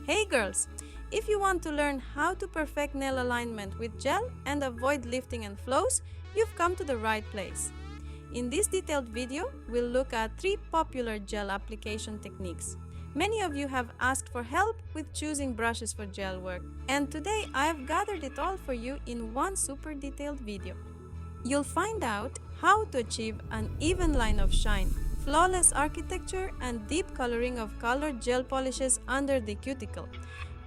Hey girls! If you want to learn how to perfect nail alignment with gel and avoid lifting and flows, you've come to the right place. In this detailed video, we'll look at 3 popular gel application techniques. Many of you have asked for help with choosing brushes for gel work, and today I've gathered it all for you in one super detailed video. You'll find out how to achieve an even line of shine, flawless architecture, and deep coloring of colored gel polishes under the cuticle.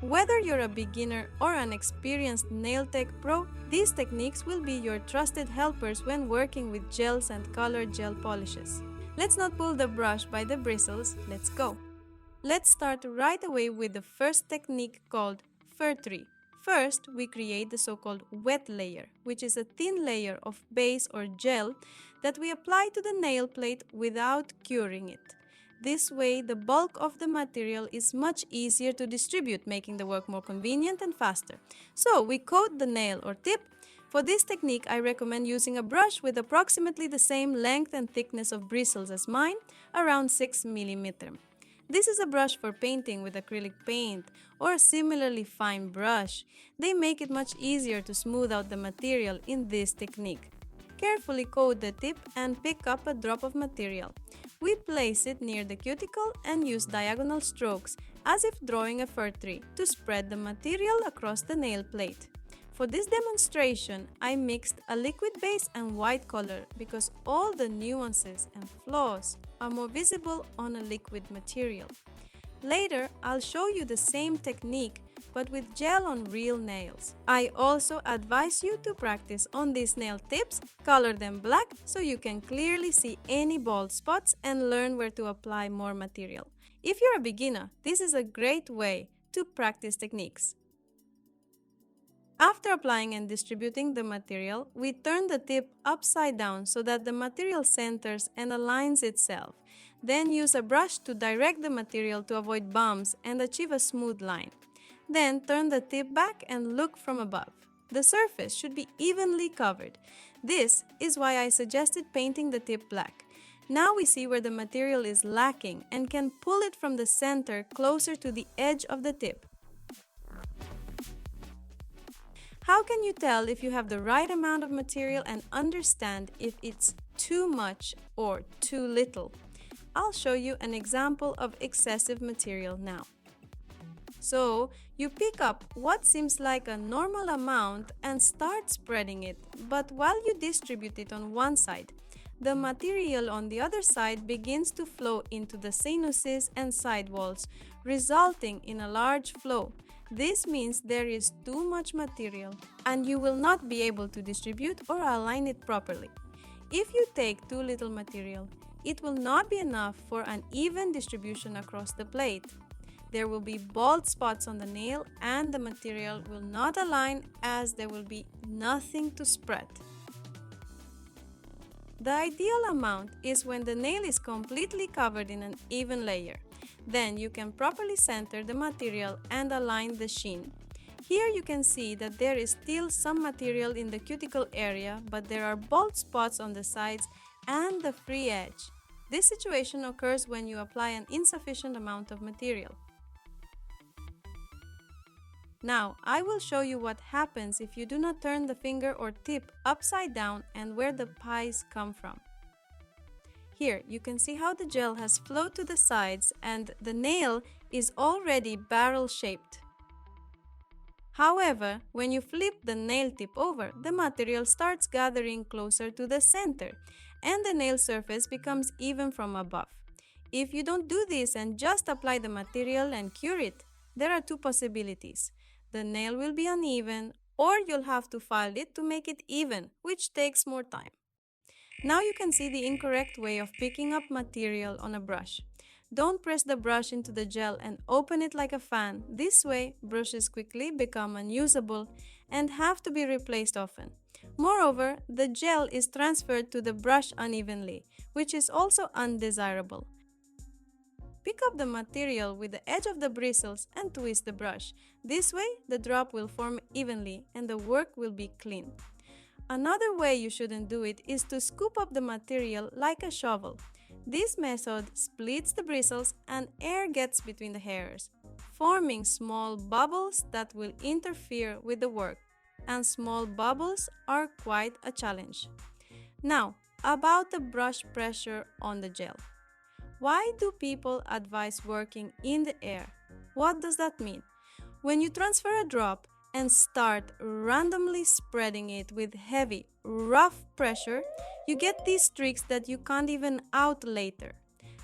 Whether you're a beginner or an experienced nail tech pro, these techniques will be your trusted helpers when working with gels and colored gel polishes. Let's not pull the brush by the bristles, let's go. Let's start right away with the first technique called Fir Tree. First, we create the so-called wet layer, which is a thin layer of base or gel that we apply to the nail plate without curing it. This way, the bulk of the material is much easier to distribute, making the work more convenient and faster. So, we coat the nail or tip. For this technique, I recommend using a brush with approximately the same length and thickness of bristles as mine, around 6 mm. This is a brush for painting with acrylic paint or a similarly fine brush. They make it much easier to smooth out the material in this technique. Carefully coat the tip and pick up a drop of material. We place it near the cuticle and use diagonal strokes, as if drawing a fir tree, to spread the material across the nail plate. For this demonstration, I mixed a liquid base and white color because all the nuances and flaws are more visible on a liquid material. Later, I'll show you the same technique but with gel on real nails. I also advise you to practice on these nail tips, color them black so you can clearly see any bald spots and learn where to apply more material. If you're a beginner, this is a great way to practice techniques. After applying and distributing the material, we turn the tip upside down so that the material centers and aligns itself. Then use a brush to direct the material to avoid bumps and achieve a smooth line. Then turn the tip back and look from above. The surface should be evenly covered. This is why I suggested painting the tip black. Now we see where the material is lacking and can pull it from the center closer to the edge of the tip. How can you tell if you have the right amount of material and understand if it's too much or too little? I'll show you an example of excessive material now. So, you pick up what seems like a normal amount and start spreading it, but while you distribute it on one side, the material on the other side begins to flow into the sinuses and sidewalls, resulting in a large flow. This means there is too much material and you will not be able to distribute or align it properly. If you take too little material, it will not be enough for an even distribution across the plate. There will be bald spots on the nail and the material will not align as there will be nothing to spread. The ideal amount is when the nail is completely covered in an even layer. Then you can properly center the material and align the sheen. Here you can see that there is still some material in the cuticle area, but there are bald spots on the sides and the free edge. This situation occurs when you apply an insufficient amount of material. Now, I will show you what happens if you do not turn the finger or tip upside down and where the pies come from. Here, you can see how the gel has flowed to the sides and the nail is already barrel-shaped. However, when you flip the nail tip over, the material starts gathering closer to the center and the nail surface becomes even from above. If you don't do this and just apply the material and cure it, there are 2 possibilities. The nail will be uneven or you'll have to file it to make it even, which takes more time. Now you can see the incorrect way of picking up material on a brush. Don't press the brush into the gel and open it like a fan. This way, brushes quickly become unusable and have to be replaced often. Moreover, the gel is transferred to the brush unevenly, which is also undesirable. Pick up the material with the edge of the bristles and twist the brush. This way, the drop will form evenly and the work will be clean. Another way you shouldn't do it is to scoop up the material like a shovel. This method splits the bristles and air gets between the hairs, forming small bubbles that will interfere with the work, and small bubbles are quite a challenge. Now, about the brush pressure on the gel. Why do people advise working in the air? What does that mean? When you transfer a drop and start randomly spreading it with heavy, rough pressure, you get these streaks that you can't even out later.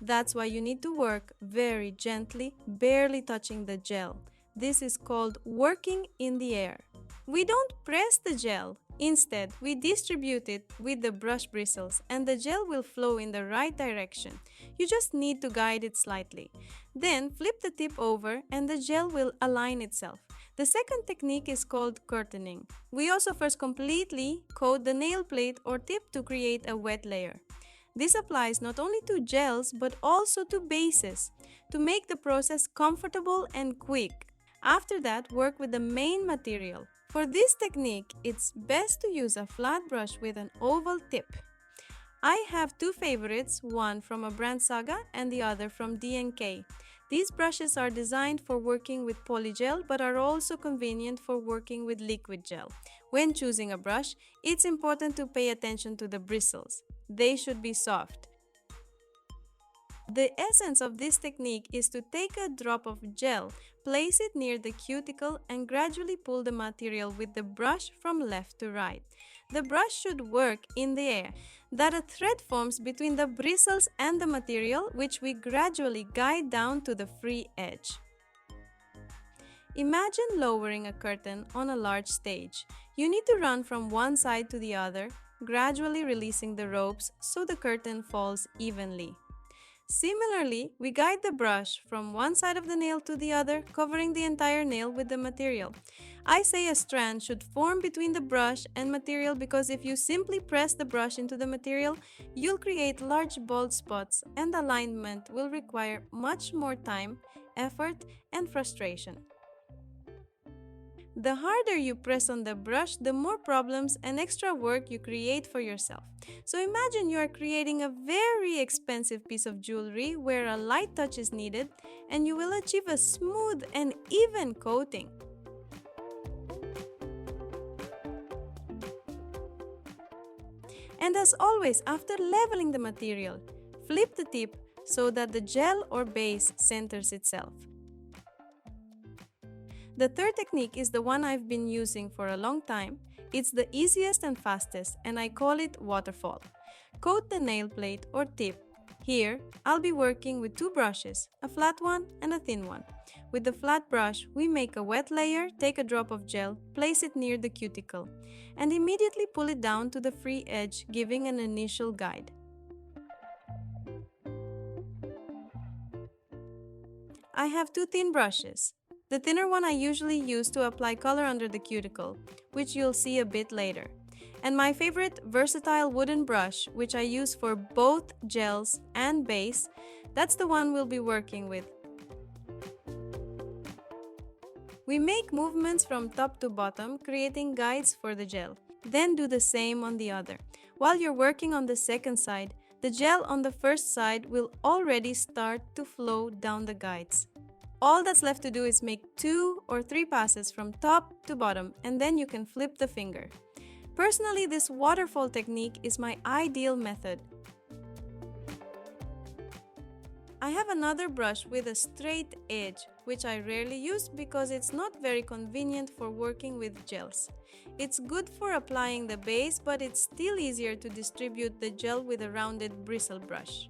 That's why you need to work very gently, barely touching the gel. This is called working in the air. We don't press the gel. Instead, we distribute it with the brush bristles and the gel will flow in the right direction. You just need to guide it slightly. Then flip the tip over and the gel will align itself. The second technique is called curtaining. We also first completely coat the nail plate or tip to create a wet layer. This applies not only to gels but also to bases to make the process comfortable and quick. After that, work with the main material. For this technique, it's best to use a flat brush with an oval tip. I have two favorites, one from a brand Saga and the other from D&K. These brushes are designed for working with polygel but are also convenient for working with liquid gel. When choosing a brush, it's important to pay attention to the bristles. They should be soft. The essence of this technique is to take a drop of gel, place it near the cuticle and gradually pull the material with the brush from left to right. The brush should work in the air, that a thread forms between the bristles and the material, which we gradually guide down to the free edge. Imagine lowering a curtain on a large stage. You need to run from one side to the other, gradually releasing the ropes so the curtain falls evenly. Similarly, we guide the brush from one side of the nail to the other, covering the entire nail with the material. I say a strand should form between the brush and material because if you simply press the brush into the material, you'll create large bald spots and alignment will require much more time, effort, and frustration. The harder you press on the brush, the more problems and extra work you create for yourself. So imagine you are creating a very expensive piece of jewelry where a light touch is needed and you will achieve a smooth and even coating. And as always, after leveling the material, flip the tip so that the gel or base centers itself. The third technique is the one I've been using for a long time. It's the easiest and fastest, and I call it Waterfall. Coat the nail plate or tip. Here, I'll be working with two brushes, a flat one and a thin one. With the flat brush, we make a wet layer, take a drop of gel, place it near the cuticle, and immediately pull it down to the free edge, giving an initial guide. I have two thin brushes. The thinner one I usually use to apply color under the cuticle, which you'll see a bit later. And my favorite versatile wooden brush, which I use for both gels and base, that's the one we'll be working with. We make movements from top to bottom, creating guides for the gel. Then do the same on the other. While you're working on the second side, the gel on the first side will already start to flow down the guides. All that's left to do is make 2 or 3 passes from top to bottom and then you can flip the finger. Personally, this waterfall technique is my ideal method. I have another brush with a straight edge, which I rarely use because it's not very convenient for working with gels. It's good for applying the base, but it's still easier to distribute the gel with a rounded bristle brush.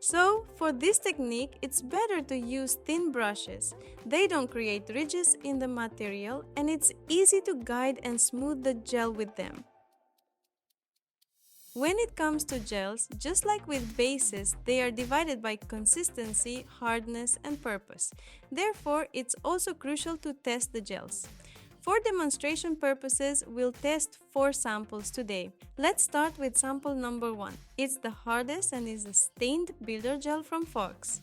So, for this technique, it's better to use thin brushes. They don't create ridges in the material and it's easy to guide and smooth the gel with them. When it comes to gels, just like with bases, they are divided by consistency, hardness, and purpose. Therefore, it's also crucial to test the gels. For demonstration purposes, we'll test 4 samples today. Let's start with sample number 1. It's the hardest and is a stained builder gel from Fox.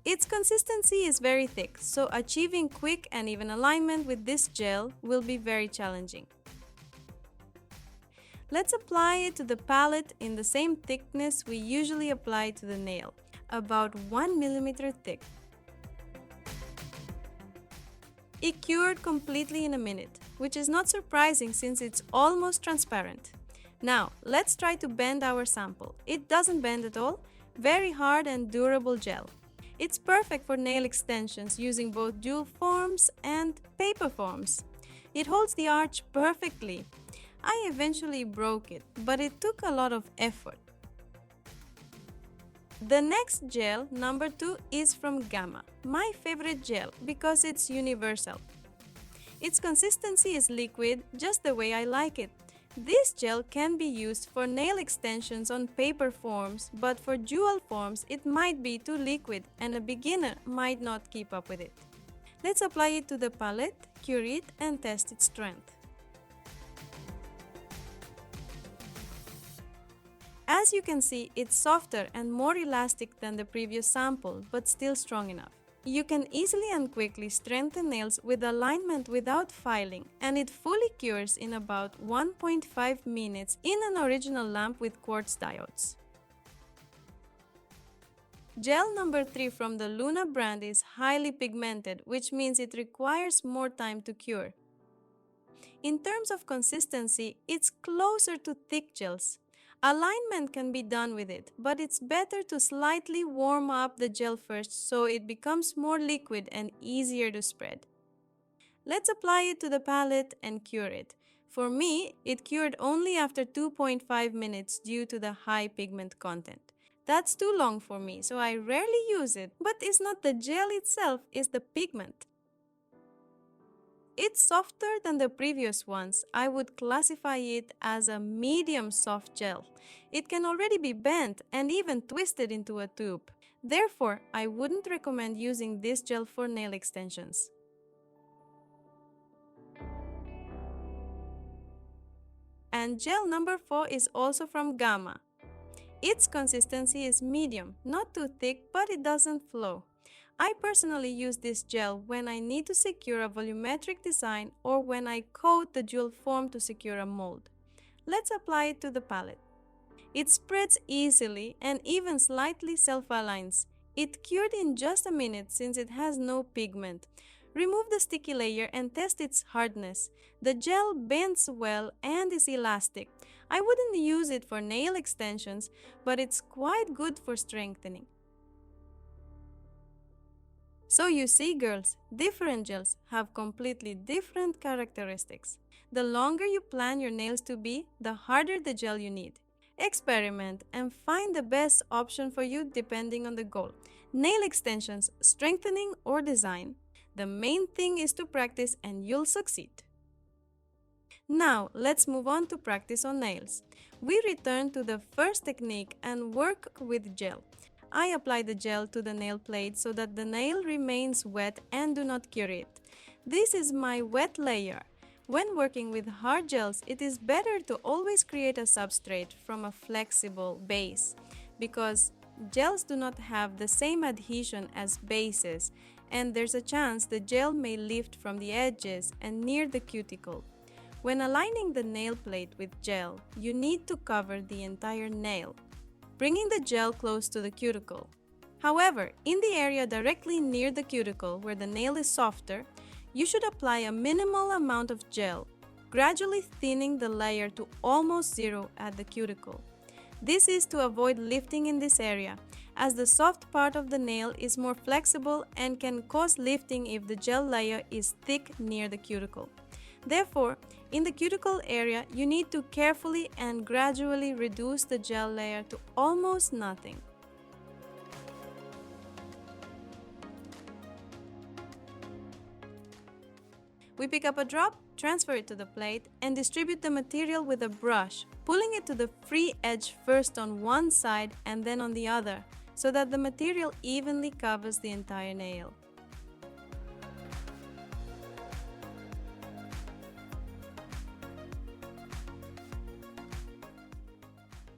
Its consistency is very thick, so achieving quick and even alignment with this gel will be very challenging. Let's apply it to the palette in the same thickness we usually apply to the nail, about 1 millimeter thick. It cured completely in a minute, which is not surprising since it's almost transparent. Now, let's try to bend our sample. It doesn't bend at all, very hard and durable gel. It's perfect for nail extensions using both jewel forms and paper forms. It holds the arch perfectly. I eventually broke it, but it took a lot of effort. The next gel, number 2, is from Gamma, my favorite gel because it's universal. Its consistency is liquid, just the way I like it. This gel can be used for nail extensions on paper forms, but for jewel forms it might be too liquid and a beginner might not keep up with it. Let's apply it to the palette, cure it, and test its strength. As you can see, it's softer and more elastic than the previous sample, but still strong enough. You can easily and quickly strengthen nails with alignment without filing, and it fully cures in about 1.5 minutes in an original lamp with quartz diodes. Gel number 3 from the Luna brand is highly pigmented, which means it requires more time to cure. In terms of consistency, it's closer to thick gels. Alignment can be done with it, but it's better to slightly warm up the gel first so it becomes more liquid and easier to spread. Let's apply it to the palette and cure it. For me, it cured only after 2.5 minutes due to the high pigment content. That's too long for me, so I rarely use it, but it's not the gel itself, it's the pigment. It's softer than the previous ones. I would classify it as a medium soft gel. It can already be bent and even twisted into a tube. Therefore, I wouldn't recommend using this gel for nail extensions. And gel number 4 is also from Gamma. Its consistency is medium, not too thick, but it doesn't flow. I personally use this gel when I need to secure a volumetric design or when I coat the jewel form to secure a mold. Let's apply it to the palette. It spreads easily and even slightly self-aligns. It cured in just a minute since it has no pigment. Remove the sticky layer and test its hardness. The gel bends well and is elastic. I wouldn't use it for nail extensions, but it's quite good for strengthening. So you see, girls, different gels have completely different characteristics. The longer you plan your nails to be, the harder the gel you need. Experiment and find the best option for you depending on the goal. Nail extensions, strengthening, or design. The main thing is to practice and you'll succeed. Now, let's move on to practice on nails. We return to the first technique and work with gel. I apply the gel to the nail plate so that the nail remains wet and do not cure it. This is my wet layer. When working with hard gels, it is better to always create a substrate from a flexible base because gels do not have the same adhesion as bases, and there's a chance the gel may lift from the edges and near the cuticle. When aligning the nail plate with gel, you need to cover the entire nail, bringing the gel close to the cuticle. However, in the area directly near the cuticle where the nail is softer, you should apply a minimal amount of gel, gradually thinning the layer to almost zero at the cuticle. This is to avoid lifting in this area, as the soft part of the nail is more flexible and can cause lifting if the gel layer is thick near the cuticle. Therefore, in the cuticle area, you need to carefully and gradually reduce the gel layer to almost nothing. We pick up a drop, transfer it to the plate, and distribute the material with a brush, pulling it to the free edge first on one side and then on the other, so that the material evenly covers the entire nail.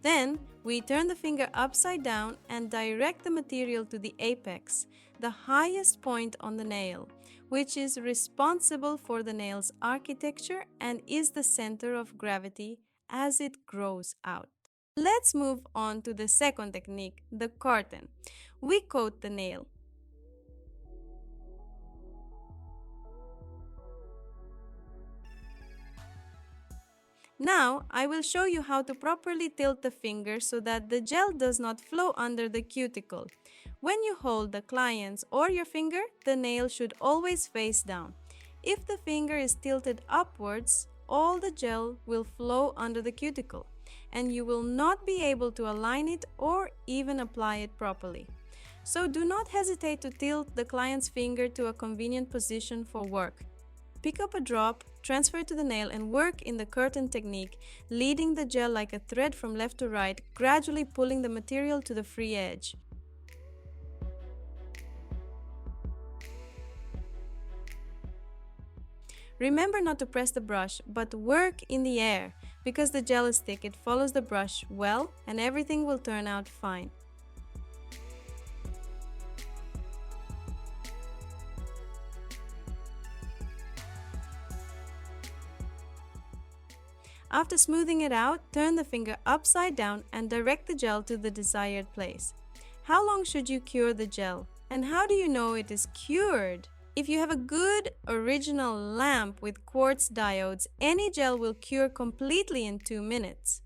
Then, we turn the finger upside down and direct the material to the apex, the highest point on the nail, which is responsible for the nail's architecture and is the center of gravity as it grows out. Let's move on to the second technique, the curtain. We coat the nail. Now, I will show you how to properly tilt the finger so that the gel does not flow under the cuticle. When you hold the client's or your finger, the nail should always face down. If the finger is tilted upwards, all the gel will flow under the cuticle, and you will not be able to align it or even apply it properly. So do not hesitate to tilt the client's finger to a convenient position for work. Pick up a drop, transfer it to the nail, and work in the curtain technique, leading the gel like a thread from left to right, gradually pulling the material to the free edge. Remember not to press the brush, but work in the air. Because the gel is thick, it follows the brush well, and everything will turn out fine. After smoothing it out, turn the finger upside down and direct the gel to the desired place. How long should you cure the gel? And how do you know it is cured? If you have a good original lamp with quartz diodes, any gel will cure completely in 2 minutes.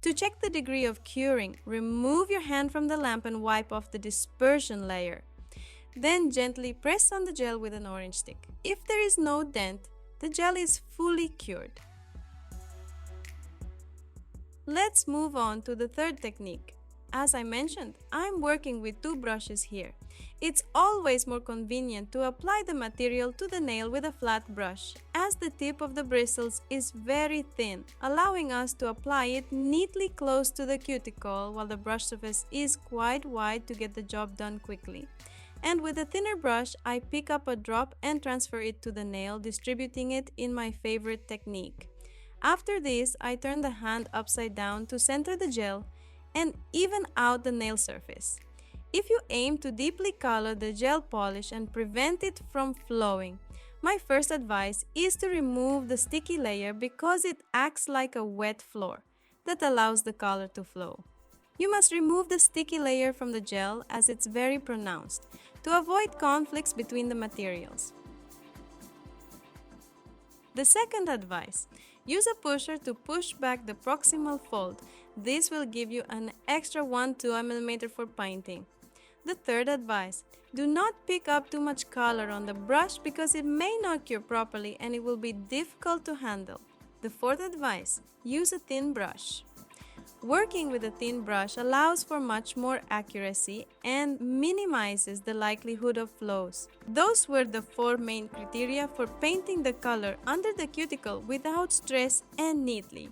To check the degree of curing, remove your hand from the lamp and wipe off the dispersion layer. Then gently press on the gel with an orange stick. If there is no dent, the gel is fully cured. Let's move on to the third technique. As I mentioned, I'm working with 2 brushes here. It's always more convenient to apply the material to the nail with a flat brush, as the tip of the bristles is very thin, allowing us to apply it neatly close to the cuticle, while the brush surface is quite wide to get the job done quickly. And with a thinner brush, I pick up a drop and transfer it to the nail, distributing it in my favorite technique. After this, I turn the hand upside down to center the gel and even out the nail surface. If you aim to deeply color the gel polish and prevent it from flowing, my first advice is to remove the sticky layer because it acts like a wet floor that allows the color to flow. You must remove the sticky layer from the gel as it's very pronounced to avoid conflicts between the materials. The second advice, use a pusher to push back the proximal fold. This will give you an extra 1-2 mm for painting. The third advice, do not pick up too much color on the brush because it may not cure properly and it will be difficult to handle. The fourth advice, use a thin brush. Working with a thin brush allows for much more accuracy and minimizes the likelihood of flows. Those were the 4 main criteria for painting the color under the cuticle without stress and neatly.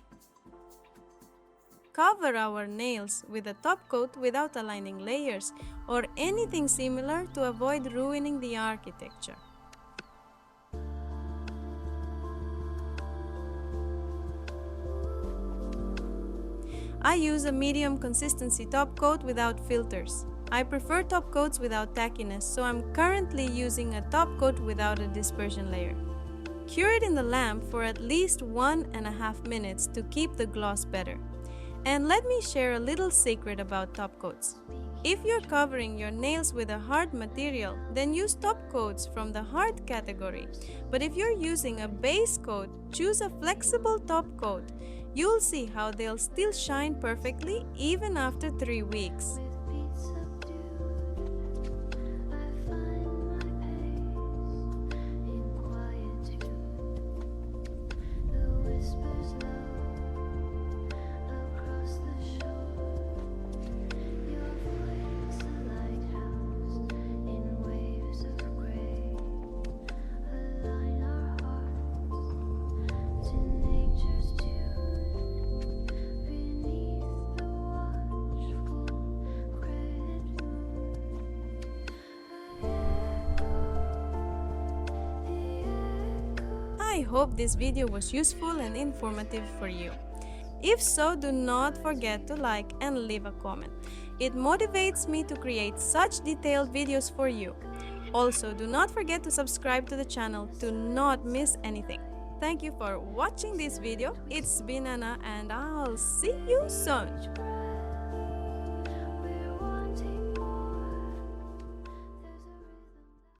Cover our nails with a top coat without aligning layers or anything similar to avoid ruining the architecture. I use a medium consistency top coat without filters. I prefer top coats without tackiness, so I'm currently using a top coat without a dispersion layer. Cure it in the lamp for at least 1.5 minutes to keep the gloss better. And let me share a little secret about top coats. If you're covering your nails with a hard material, then use top coats from the hard category. But if you're using a base coat, choose a flexible top coat. You'll see how they'll still shine perfectly even after 3 weeks. I hope this video was useful and informative for you. If so, do not forget to like and leave a comment. It motivates me to create such detailed videos for you. Also, do not forget to subscribe to the channel to not miss anything. Thank you for watching this video. It's been Anna and I'll see you soon.